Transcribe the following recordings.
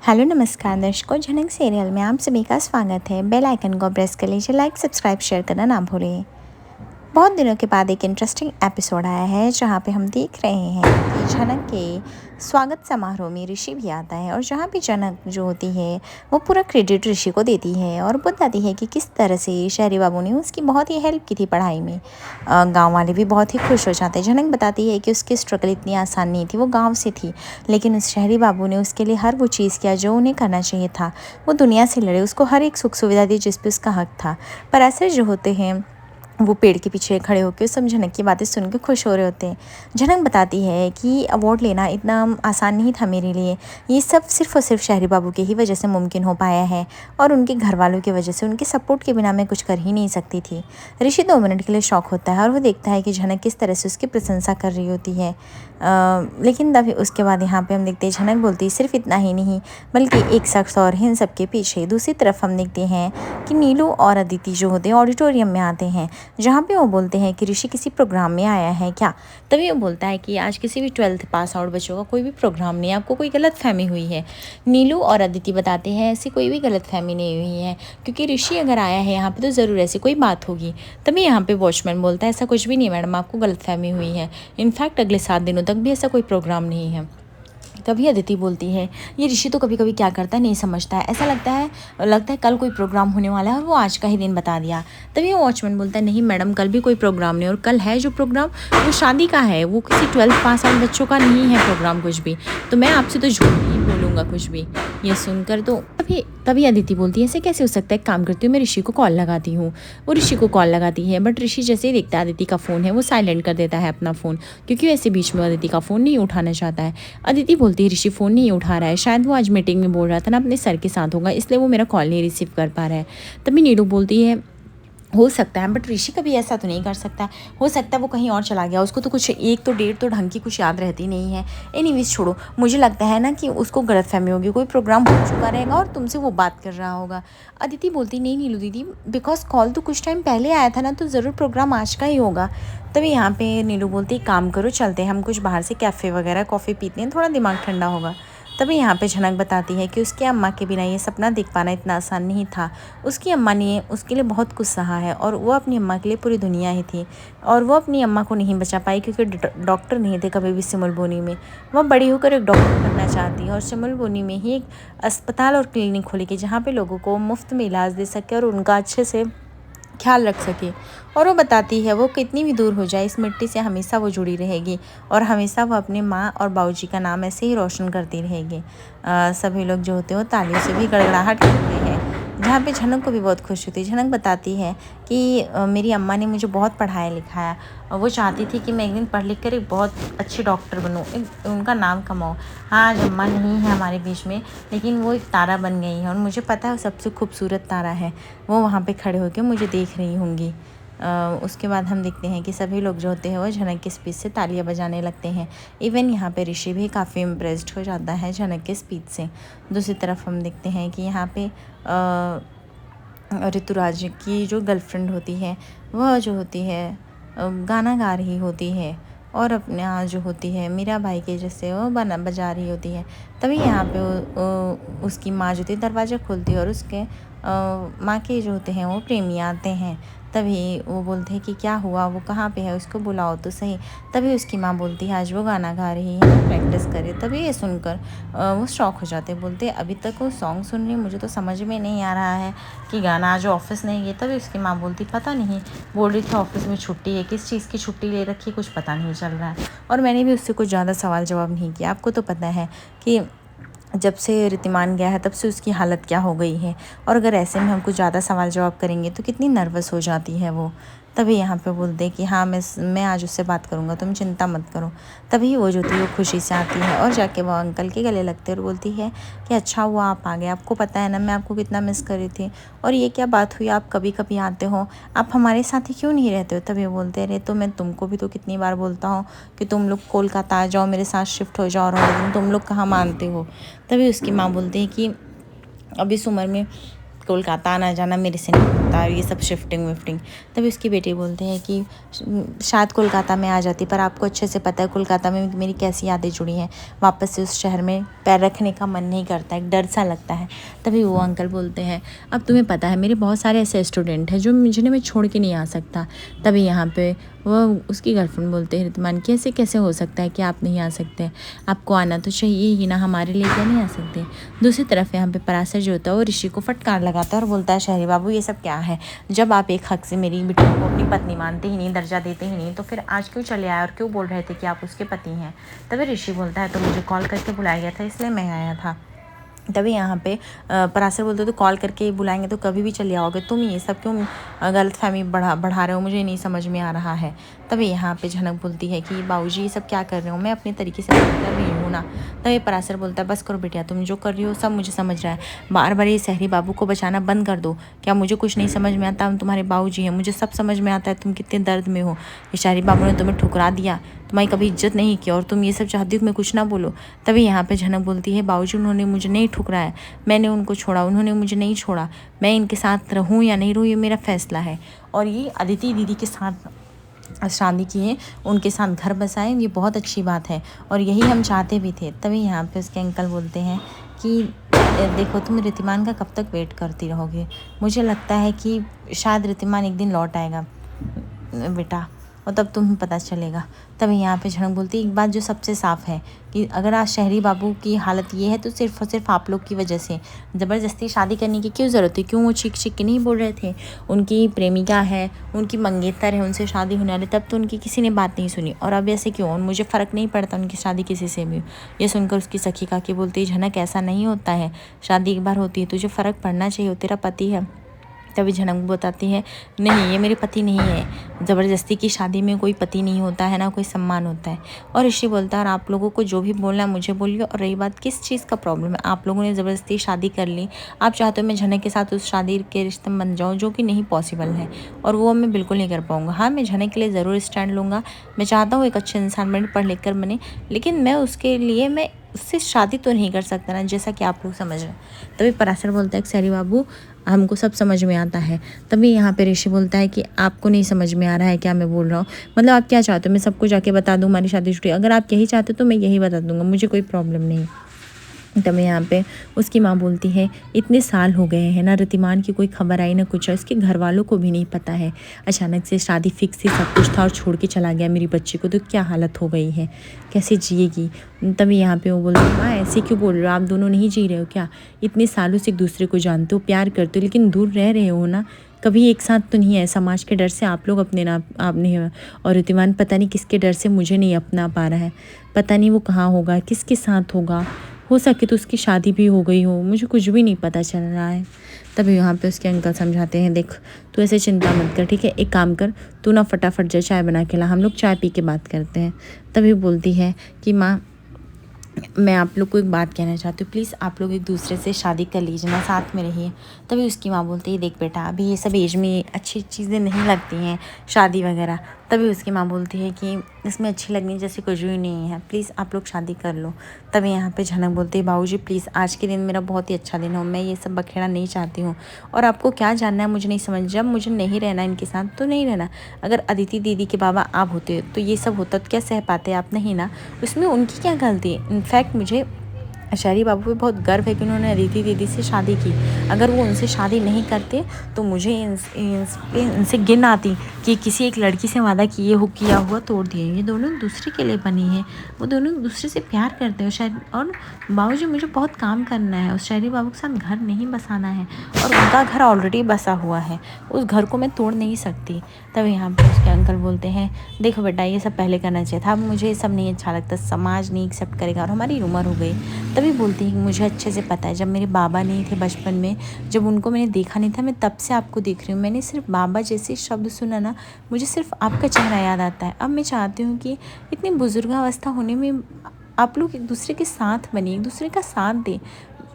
Hello नमस्कार दर्शकों, झनक सीरियल में आप सभी का स्वागत है। बेल आइकन को प्रेस कर लीजिए। लाइक सब्सक्राइब शेयर करना ना भूलें। बहुत दिनों के बाद एक इंटरेस्टिंग एपिसोड आया है जहाँ पे हम देख रहे हैं कि झनक के स्वागत समारोह में ऋषि भी आता है और जहाँ पे झनक जो होती है वो पूरा क्रेडिट ऋषि को देती है और बताती है कि किस तरह से शहरी बाबू ने उसकी बहुत ही हेल्प की थी पढ़ाई में। गांव वाले भी बहुत ही खुश हो जाते हैं। झनक बताती है कि उसकी स्ट्रगल इतनी आसान नहीं थी, वो गाँव से थी, लेकिन उस शहरी बाबू ने उसके लिए हर वो चीज़ किया जो उन्हें करना चाहिए था। वो दुनिया से लड़े, उसको हर एक सुख सुविधा दी जिस पे उसका हक था। पर ऐसे जो होते हैं वो पेड़ के पीछे खड़े होकर सब झनक की बातें सुन के खुश हो रहे होते हैं। झनक बताती है कि अवार्ड लेना इतना आसान नहीं था मेरे लिए, ये सब सिर्फ़ और सिर्फ शहरी बाबू की ही वजह से मुमकिन हो पाया है और उनके घर वालों की वजह से, उनके सपोर्ट के बिना मैं कुछ कर ही नहीं सकती थी। ऋषि 2 मिनट के लिए शौक होता है और वो देखता है कि झनक किस तरह से उसकी प्रशंसा कर रही होती है। लेकिन तभी उसके बाद यहाँ पे हम देखते हैं झनक बोलती है सिर्फ इतना ही नहीं बल्कि एक शख्स और है इन सबके पीछे। दूसरी तरफ हम देखते हैं कि नीलू और अदिति जो होते हैं ऑडिटोरियम में आते हैं जहाँ पे वो बोलते हैं कि ऋषि किसी प्रोग्राम में आया है क्या। तभी वो बोलता है कि आज किसी भी 12th पास आउट बच्चों का कोई भी प्रोग्राम नहीं है, आपको कोई गलत फहमी हुई है। नीलू और अदिति बताते हैं ऐसी कोई भी गलत फहमी नहीं हुई है, क्योंकि ऋषि अगर आया है यहाँ पे तो ज़रूर ऐसी कोई बात होगी। तभी यहाँ पे वॉचमैन बोलता है ऐसा कुछ भी नहीं मैडम, आपको गलत फहमी हुई है, इनफैक्ट अगले 7 दिनों तक भी ऐसा कोई प्रोग्राम नहीं है। तभी अदिति बोलती है ये ऋषि तो कभी कभी क्या करता है नहीं समझता है, ऐसा लगता है कल कोई प्रोग्राम होने वाला है और वो आज का ही दिन बता दिया। तभी वो वॉचमैन बोलता है नहीं मैडम, कल भी कोई प्रोग्राम नहीं, और कल है जो प्रोग्राम वो शादी का है, वो किसी 12th पास आउट बच्चों का नहीं है प्रोग्राम कुछ भी, तो मैं आपसे तो झूठ नहीं बोलूँगा कुछ भी। ये सुनकर तो तभी अदिति बोलती है ऐसे कैसे हो सकता है, एक काम करती हूँ मैं ऋषि को कॉल लगाती हूँ। वो ऋषि को कॉल लगाती है बट ऋषि जैसे ही देखता है अदिति का फ़ोन है वो साइलेंट कर देता है अपना फ़ोन, क्योंकि वैसे बीच में अदिति का फ़ोन नहीं उठाना चाहता है। अदिति बोलती है ऋषि फ़ोन नहीं उठा रहा है, शायद वो आज मीटिंग में बोल रहा था ना अपने सर के साथ होगा, इसलिए वो मेरा कॉल नहीं रिसीव कर पा रहा है। तभी नीलू बोलती है हो सकता है बट ऋषि कभी ऐसा तो नहीं कर सकता, हो सकता है वो कहीं और चला गया, उसको तो कुछ एक तो डेढ़ तो ढंग की कुछ याद रहती नहीं है। एनीवेज छोड़ो, मुझे लगता है ना कि उसको गलतफहमी होगी, कोई प्रोग्राम हो चुका रहेगा और तुमसे वो बात कर रहा होगा। अदिति बोलती नहीं नीलू दीदी, बिकॉज कॉल तो कुछ टाइम पहले आया था ना, तो ज़रूर प्रोग्राम आज का ही होगा। तभी यहाँ पे नीलू बोलती काम करो चलते हैं हम कुछ बाहर से कैफ़े वगैरह कॉफ़ी पीते हैं, थोड़ा दिमाग ठंडा होगा। तभी यहाँ पे झनक बताती है कि उसकी अम्मा के बिना ये सपना देख पाना इतना आसान नहीं था। उसकी अम्मा ने उसके लिए बहुत कुछ सहा है और वो अपनी अम्मा के लिए पूरी दुनिया ही थी, और वो अपनी अम्मा को नहीं बचा पाई क्योंकि डॉक्टर नहीं थे कभी भी सिमुल बोनी में। वह बड़ी होकर एक डॉक्टर बनना चाहती है और सिमुल बोनी में ही एक अस्पताल और क्लिनिक खोलेगी जहाँ पे लोगों को मुफ्त में इलाज दे सके और उनका अच्छे से ख्याल रख सके। और वो बताती है वो कितनी भी दूर हो जाए इस मिट्टी से हमेशा वो जुड़ी रहेगी और हमेशा वो अपने माँ और बाबूजी का नाम ऐसे ही रोशन करती रहेगी। सभी लोग जो होते हैं वो तालियों से भी गड़गड़ाहट करते हैं, जहाँ पे झनक को भी बहुत खुशी होती है। झनक बताती है कि मेरी अम्मा ने मुझे बहुत पढ़ाया लिखाया और वो चाहती थी कि मैं एक दिन पढ़ लिख कर एक बहुत अच्छी डॉक्टर बनूँ, उनका नाम कमाऊँ। हाँ, आज अम्मा नहीं है हमारे बीच में, लेकिन वो एक तारा बन गई है और मुझे पता है वो सबसे खूबसूरत तारा है। वो वहाँ पे खड़े होकर मुझे देख रही होंगी। उसके बाद हम देखते हैं कि सभी लोग जो होते हैं वो झनक के स्पीच से तालियां बजाने लगते हैं। इवन यहाँ पे ऋषि भी काफ़ी इम्प्रेस्ड हो जाता है झनक के स्पीच से। दूसरी तरफ हम देखते हैं कि यहाँ पे ऋतुराज की जो गर्लफ्रेंड होती है वह जो होती है गाना गा रही होती है और अपने यहाँ जो होती है मीरा भाई के जैसे वो बजा रही होती है। तभी यहाँ पे उसकी माँ जो थी दरवाज़ा खोलती है और उसके माँ के जो होते हैं वो प्रेमी आते हैं। तभी वो बोलते हैं कि क्या हुआ, वो कहाँ पे है, उसको बुलाओ तो सही। तभी उसकी माँ बोलती है आज वो गाना गा रही है, प्रैक्टिस करे। तभी ये सुनकर वो शॉक हो जाते, बोलते अभी तक वो सॉन्ग सुन रही, मुझे तो समझ में नहीं आ रहा है कि गाना आज ऑफिस नहीं गई। तभी उसकी माँ बोलती पता नहीं, बोल रही थी ऑफिस में छुट्टी है, किस चीज़ की छुट्टी ले रखी कुछ पता नहीं चल रहा है। और मैंने भी उससे कुछ ज़्यादा सवाल जवाब नहीं किया। आपको तो पता है कि जब से ऋतिमान गया है तब से उसकी हालत क्या हो गई है, और अगर ऐसे में हम कुछ ज़्यादा सवाल जवाब करेंगे तो कितनी नर्वस हो जाती है वो। तभी यहाँ पे बोलते हैं कि हाँ मैं आज उससे बात करूँगा, तुम चिंता मत करो। तभी वो जो थी वो खुशी से आती है और जाके वो अंकल के गले लगते और बोलती है कि अच्छा हुआ आप आ गए, आपको पता है ना मैं आपको कितना मिस कर रही थी, और ये क्या बात हुई आप कभी कभी आते हो, आप हमारे साथ ही क्यों नहीं रहते हो। तभी बोलते अरे तो मैं तुमको भी तो कितनी बार बोलता हूँ कि तुम लोग कोलकाता आ जाओ, मेरे साथ शिफ्ट हो जाओ, और लेकिन तुम लोग कहाँ मानते हो। तभी उसकी माँ बोलती है कि अब इस उम्र में कोलकाता आना जाना मेरे से नहीं होता, ये सब शिफ्टिंग विफ्टिंग। तभी उसकी बेटी बोलते हैं कि शायद कोलकाता में आ जाती, पर आपको अच्छे से पता है कोलकाता में मेरी कैसी यादें जुड़ी हैं, वापस से उस शहर में पैर रखने का मन नहीं करता, एक डर सा लगता है। तभी वो अंकल बोलते हैं अब तुम्हें पता है मेरे बहुत सारे ऐसे स्टूडेंट हैं जो जिन्हें मैं छोड़ के नहीं आ सकता। तभी यहाँ पे वो उसकी गर्लफ्रेंड बोलते हैं रितमान कि ऐसे कैसे हो सकता है कि आप नहीं आ सकते, आपको आना तो चाहिए ही ना, हमारे लिए क्या नहीं आ सकते। दूसरी तरफ यहाँ पे पराशर जो होता है वो ऋषि को फटकार लगाता है और बोलता है शहरी बाबू ये सब क्या है, जब आप एक हक से मेरी बेटी को अपनी पत्नी मानते ही नहीं, दर्जा देते ही नहीं, तो फिर आज क्यों चले आए और क्यों बोल रहे थे कि आप उसके पति हैं। तभी ऋषि बोलता है तो मुझे कॉल करके बुलाया गया था इसलिए मैं आया था। तभी यहाँ पे पराशर बोलते तो कॉल करके बुलाएंगे तो कभी भी चले आओगे, तुम ये सब क्यों गलतफहमी बढ़ा रहे हो, मुझे नहीं समझ में आ रहा है। तभी यहाँ पे झनक बोलती है कि बाबूजी ये सब क्या कर रहे हो, मैं अपने तरीके से कर रही हूँ ना। तभी पराशर बोलता है बस करो बेटिया, तुम जो कर रही हो सब मुझे समझ रहा है, बार बार ये शहरी बाबू को बचाना बंद कर दो। क्या मुझे कुछ नहीं समझ में आता, हम तुम्हारे बाबूजी हैं, मुझे सब समझ में आता है तुम कितने दर्द में हो। ये शहरी बाबू ने तुम्हें ठुकरा दिया, तुम्हारी कभी इज्जत नहीं की और तुम ये सब चाहती हो कि मैं कुछ ना बोलो। तभी यहाँ पे झनक बोलती है बाबूजी उन्होंने मुझे नहीं ठुकराया, मैंने उनको छोड़ा, उन्होंने मुझे नहीं छोड़ा, मैं इनके साथ रहूँ या नहीं रहूँ ये मेरा फैसला है। और ये अदिति दीदी के साथ शादी किए, उनके साथ घर बसाए, ये बहुत अच्छी बात है और यही हम चाहते भी थे। तभी यहाँ पे उसके अंकल बोलते हैं कि देखो तुम रितिमान का कब तक वेट करती रहोगे, मुझे लगता है कि शायद रितिमान एक दिन लौट आएगा बेटा और तब तुम्हें पता चलेगा। तभी यहाँ पे झनक बोलती है एक बात जो सबसे साफ़ है कि अगर आज शहरी बाबू की हालत ये है तो सिर्फ और सिर्फ आप लोग की वजह से, ज़बरदस्ती शादी करने की क्यों ज़रूरत है, क्यों वो चीख चीख के नहीं बोल रहे थे, उनकी प्रेमिका है, उनकी मंगेतर है, उनसे शादी होने वाली, तब तो उनकी किसी ने बात नहीं सुनी और अब ऐसे क्यों, और मुझे फ़र्क नहीं पड़ता उनकी शादी किसी से भी। ये सुनकर उसकी सखी काकी बोलती है झनक ऐसा नहीं होता है, शादी एक बार होती है, तुझे फ़र्क पड़ना चाहिए, वो तेरा पति है। तभी झनक बताती है नहीं ये मेरे पति नहीं है, ज़बरदस्ती की शादी में कोई पति नहीं होता है ना कोई सम्मान होता है। और ऋषि बोलता है और आप लोगों को जो भी बोलना है मुझे बोलिए, और रही बात किस चीज़ का प्रॉब्लम है, आप लोगों ने ज़बरदस्ती शादी कर ली, आप चाहते हो मैं झनक के साथ उस शादी के रिश्ते में बन जाऊँ जो कि नहीं पॉसिबल है और वो मैं बिल्कुल नहीं कर पाऊँगा। हाँ मैं झनक के लिए ज़रूर स्टैंड लूँगा, मैं चाहता हूँ एक अच्छे इंसान बने, पढ़ लिख कर बने, लेकिन मैं उसके लिए मैं उससे शादी तो नहीं कर सकता ना, जैसा कि आप लोग समझ रहे हैं। तभी पराशर बोलता है शहरी बाबू हमको सब समझ में आता है। तभी यहाँ पे ऋषि बोलता है कि आपको नहीं समझ में आ रहा है क्या मैं बोल रहा हूँ, मतलब आप क्या चाहते हो मैं सबको जाके बता दूँ हमारी शादी छुट्टी, अगर आप यही चाहते हो तो मैं यही बता दूँगा, मुझे कोई प्रॉब्लम नहीं। तब यहाँ पे उसकी माँ बोलती है इतने साल हो गए हैं ना, रितिमान की कोई खबर आई ना कुछ, है इसके घर वालों को भी नहीं पता है, अचानक से शादी फिक्स थी, सब कुछ था और छोड़ के चला गया मेरी बच्ची को, तो क्या हालत हो गई है, कैसे जिएगी। तभी यहाँ पे वो बोलती है माँ ऐसे क्यों बोल रहे हो, आप दोनों नहीं जी रहे हो क्या, इतने सालों से एक दूसरे को जानते हो, प्यार करते हो, लेकिन दूर रह रहे हो ना, कभी एक साथ तो नहीं है, समाज के डर से आप लोग अपने ना आप नहीं, और रितिमान पता नहीं किसके डर से मुझे नहीं अपना पा रहा है, पता नहीं वो कहाँ होगा, किसके साथ होगा, हो सके तो उसकी शादी भी हो गई हो, मुझे कुछ भी नहीं पता चल रहा है। तभी यहाँ पे उसके अंकल समझाते हैं देख तू ऐसे चिंता मत कर, ठीक है, एक काम कर तू ना फटाफट जा चाय बना के ला, हम लोग चाय पी के बात करते हैं। तभी बोलती है कि माँ मैं आप लोग को एक बात कहना चाहती हूँ, प्लीज़ आप लोग एक दूसरे से शादी कर लीजिए ना, साथ में रहिए। तभी उसकी माँ बोलती है देख बेटा अभी ये सब एज में अच्छी चीज़ें नहीं लगती हैं शादी वगैरह। तभी उसकी माँ बोलती है कि इसमें अच्छी लगनी जैसे कुछ भी नहीं है, प्लीज़ आप लोग शादी कर लो। तभी यहाँ पे झनक बोलती है बाबूजी प्लीज़ आज के दिन मेरा बहुत ही अच्छा दिन हो, मैं ये सब बखेड़ा नहीं चाहती हूँ, और आपको क्या जानना है मुझे नहीं समझ, जब मुझे नहीं रहना इनके साथ तो नहीं रहना, अगर अदिति दीदी के बाबा आप होते तो ये सब होता तो क्या सह पाते आप, नहीं ना, उसमें उनकी क्या गलती है। इनफैक्ट मुझे शहरी बाबू पे बहुत गर्व है कि उन्होंने अदिति दीदी से शादी की, अगर वो उनसे शादी नहीं करते तो मुझे इनसे गिन आती कि किसी एक लड़की से वादा किया हुआ तोड़ दिए, ये दोनों दूसरे के लिए बनी है, वो दोनों दूसरे से प्यार करते हैं शायद। और बाबूजी मुझे बहुत काम करना है, उस शहरी बाबू के साथ घर नहीं बसाना है, और उनका घर ऑलरेडी बसा हुआ है, उस घर को मैं तोड़ नहीं सकती। तब यहाँ पर उसके अंकल बोलते हैं देखो बेटा ये सब पहले करना चाहिए था, अब मुझे ये सब नहीं अच्छा लगता, समाज नहीं एक्सेप्ट करेगा और हमारी उम्र हो गई। तभी बोलती है मुझे अच्छे से पता है जब मेरे बाबा नहीं थे बचपन में, जब उनको मैंने देखा नहीं था, मैं तब से आपको देख रही हूँ, मैंने सिर्फ बाबा जैसे शब्द सुना ना मुझे सिर्फ आपका चेहरा याद आता है। अब मैं चाहती हूँ कि इतनी बुजुर्गावस्था होने में आप लोग एक दूसरे के साथ बनिए, एक दूसरे का साथ दें,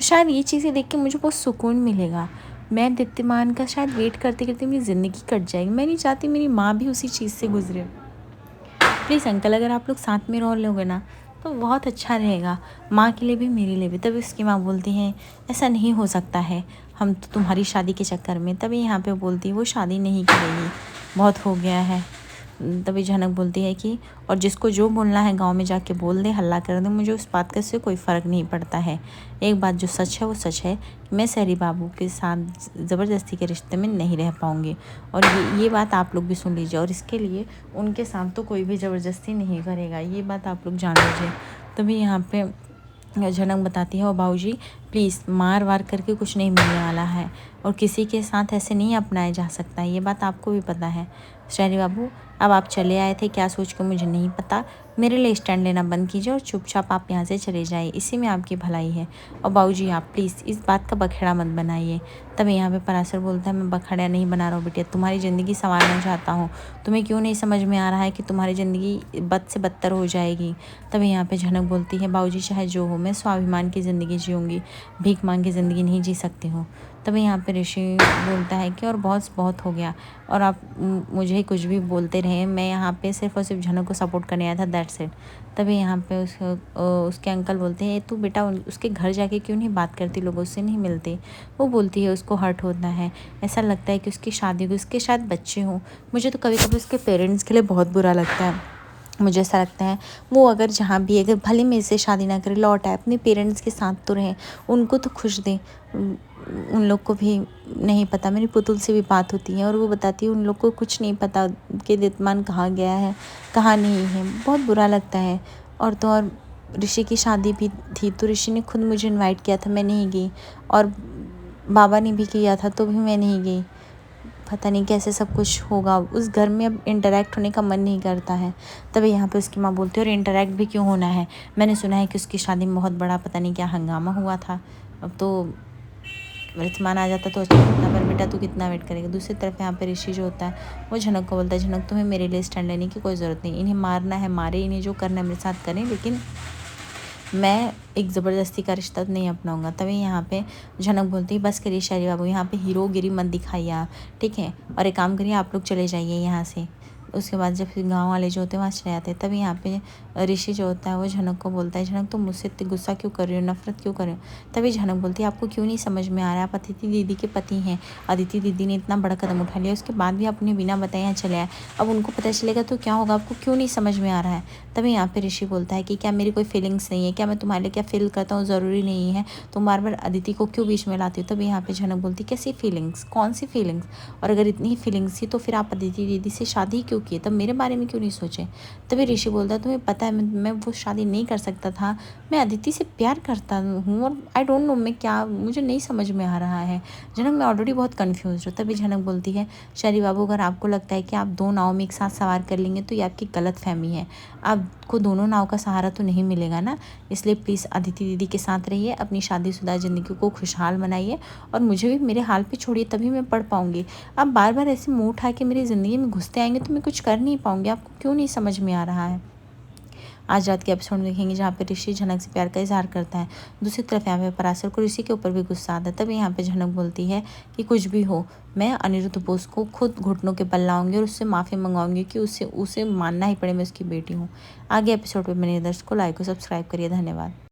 शायद ये चीज़ें देख के मुझे बहुत सुकून मिलेगा। मैं दीप्तिमान का शायद वेट करते करते मेरी ज़िंदगी कट जाएगी, मैं नहीं चाहती मेरी माँ भी उसी चीज़ से गुजरे। प्लीज़ अंकल अगर आप लोग साथ में रह लोगे ना तो बहुत अच्छा रहेगा, माँ के लिए भी मेरे लिए भी। तभी उसकी माँ बोलती है ऐसा नहीं हो सकता है, हम तो तुम्हारी शादी के चक्कर में। तभी यहाँ पे बोलती है वो शादी नहीं करेगी, बहुत हो गया है। तभी झनक बोलती है कि और जिसको जो बोलना है गांव में जाके बोल दे, हल्ला कर दे, मुझे उस बात का से कोई फ़र्क नहीं पड़ता है। एक बात जो सच है वो सच है कि मैं सहरी बाबू के साथ ज़बरदस्ती के रिश्ते में नहीं रह पाऊँगी। और ये बात आप लोग भी सुन लीजिए, और इसके लिए उनके साथ तो कोई भी ज़बरदस्ती नहीं करेगा, ये बात आप लोग जान लीजिए। तभी यहाँ पे झनक बताती है, और बाबूजी प्लीज़ मार वार करके कुछ नहीं मिलने वाला है, और किसी के साथ ऐसे नहीं अपनाया जा सकता है, ये बात आपको भी पता है। शहरी बाबू अब आप चले आए थे, क्या सोच के मुझे नहीं पता, मेरे लिए स्टैंड लेना बंद कीजिए और चुपचाप आप यहाँ से चले जाइए, इसी में आपकी भलाई है। और बाबूजी आप प्लीज़ इस बात का बखेड़ा मत बनाइए। तभी यहाँ पे पराशर बोलता है, मैं बखेड़ा नहीं बना रहा हूँ बेटिया, तुम्हारी ज़िंदगी संवारना चाहता हूँ। तुम्हें क्यों नहीं समझ में आ रहा है कि तुम्हारी ज़िंदगी बद से बदतर हो जाएगी। तभी यहाँ पे झनक बोलती है, बाबूजी चाहे जो हो, मैं स्वाभिमान की ज़िंदगी जीऊँगी, भीख मांग की ज़िंदगी नहीं जी सकती हूँ। तभी यहाँ पे ऋषि बोलता है कि और बहुत हो गया, और आप मुझे कुछ भी बोलते रहे, मैं यहाँ पे सिर्फ और सिर्फ झनक को सपोर्ट करने आया था, दैट्स इट। तभी यहाँ पे उसके अंकल बोलते हैं, तू बेटा उसके घर जाके क्यों नहीं बात करती, लोगों से नहीं मिलती। वो बोलती है उसको हर्ट होता है, ऐसा लगता है कि उसकी शादी हुई, उसके शायद बच्चे हों। मुझे तो कभी कभी उसके पेरेंट्स के लिए बहुत बुरा लगता है। मुझे ऐसा लगता है वो अगर जहाँ भी, अगर भले मेरे से शादी ना करे, लौट आए, अपने पेरेंट्स के साथ तो रहें, उनको तो खुश दें। उन लोग को भी नहीं पता, मेरी पुतुल से भी बात होती है और वो बताती है उन लोग को कुछ नहीं पता कि दितमान कहाँ गया है, कहाँ नहीं है। बहुत बुरा लगता है। और तो और ऋषि की शादी भी थी, तो ऋषि ने खुद मुझे इनवाइट किया था, मैं नहीं गई, और बाबा ने भी किया था तो भी मैं नहीं गई। पता नहीं कैसे सब कुछ होगा, उस घर में अब इंटरेक्ट होने का मन नहीं करता है। तभी यहाँ पे उसकी माँ बोलती है, और इंटरेक्ट भी क्यों होना है, मैंने सुना है कि उसकी शादी में बहुत बड़ा पता नहीं क्या हंगामा हुआ था, अब तो रितमान आ जाता तो अच्छा होता, पर बेटा तू कितना वेट करेगा। दूसरी तरफ यहाँ पे ऋषि जो होता है वो झनक को बोलता है, झनक तुम्हें मेरे लिए स्टैंड लेने की कोई ज़रूरत नहीं, इन्हें मारना है मारे, इन्हें जो करना है मेरे साथ करें, लेकिन मैं एक ज़बरदस्ती का रिश्ता नहीं अपनाऊंगा। तभी यहाँ पे झनक बोलती है, बस करिए शहरी बाबू, यहाँ पे हीरोगिरी मत दिखाइए आप, ठीक है, और एक काम करिए आप लोग चले जाइए यहाँ से। उसके बाद जब फिर गाँव वाले जो होते हैं वहाँ चले जाते हैं। तभी यहाँ पे ऋषि जो होता है वो झनक को बोलता है, झनक तुम मुझसे इतनी गुस्सा क्यों कर रही हो, नफरत क्यों कर रही हो। तभी झनक बोलती है, आपको क्यों नहीं समझ में आ रहा है, आप अदिति दीदी के पति हैं, अदिति दीदी ने इतना बड़ा कदम उठा लिया, उसके बाद भी आप उन्हें बिना बताए यहाँ चले आए, अब उनको पता चलेगा तो क्या होगा, आपको क्यों नहीं समझ में आ रहा है। तभी यहाँ पे ऋषि बोलता है कि क्या मेरी कोई फीलिंग्स नहीं है, क्या मैं तुम्हारे लिए क्या फील करता हूँ ज़रूरी नहीं है, तुम बार बार अदिति को क्यों बीच में लाती हो। तभी यहाँ पे झनक बोलती है, कैसी फीलिंग्स, कौन सी फीलिंग्स, और अगर इतनी ही फीलिंग्स थी तो फिर आप अदिति दीदी से शादी क्यों की, तब मेरे बारे में क्यों नहीं सोचे। तभी ऋषि बोलता है, तुम्हें पता है मैं वो शादी नहीं कर सकता था, मैं अदिति से प्यार करता हूँ, और आई डोंट नो मैं क्या, मुझे नहीं समझ में आ रहा है झनक, मैं ऑलरेडी बहुत कन्फ्यूज हूँ। तभी झनक बोलती है, शहरी बाबू अगर आपको लगता है कि आप दो नाव में एक साथ सवार कर लेंगे तो ये आपकी गलत फहमी है, आपको दोनों नाव का सहारा तो नहीं मिलेगा ना, इसलिए प्लीज़ अदिति दीदी के साथ रहिए, अपनी शादीशुदा ज़िंदगी को खुशहाल बनाइए, और मुझे भी मेरे हाल पे छोड़िए, तभी मैं पढ़ पाऊँगी। आप बार बार ऐसे मुँह उठा के मेरी ज़िंदगी में घुसते आएंगे तो मैं कुछ कर नहीं पाऊँगी, आपको क्यों नहीं समझ में आ रहा है। आज रात के एपिसोड में देखेंगे जहाँ पे ऋषि झनक से प्यार का इजहार करता है। दूसरी तरफ यहाँ पे पराशर को ऋषि के ऊपर भी गुस्सा आता है। तभी यहाँ पे झनक बोलती है कि कुछ भी हो, मैं अनिरुद्ध बोस को खुद घुटनों के बल लाऊंगी और उससे माफ़ी मंगाऊंगी कि उसे मानना ही पड़े मैं उसकी बेटी हूँ। आगे एपिसोड पर मेरे दर्शकों को लाइक और सब्सक्राइब करिए। धन्यवाद।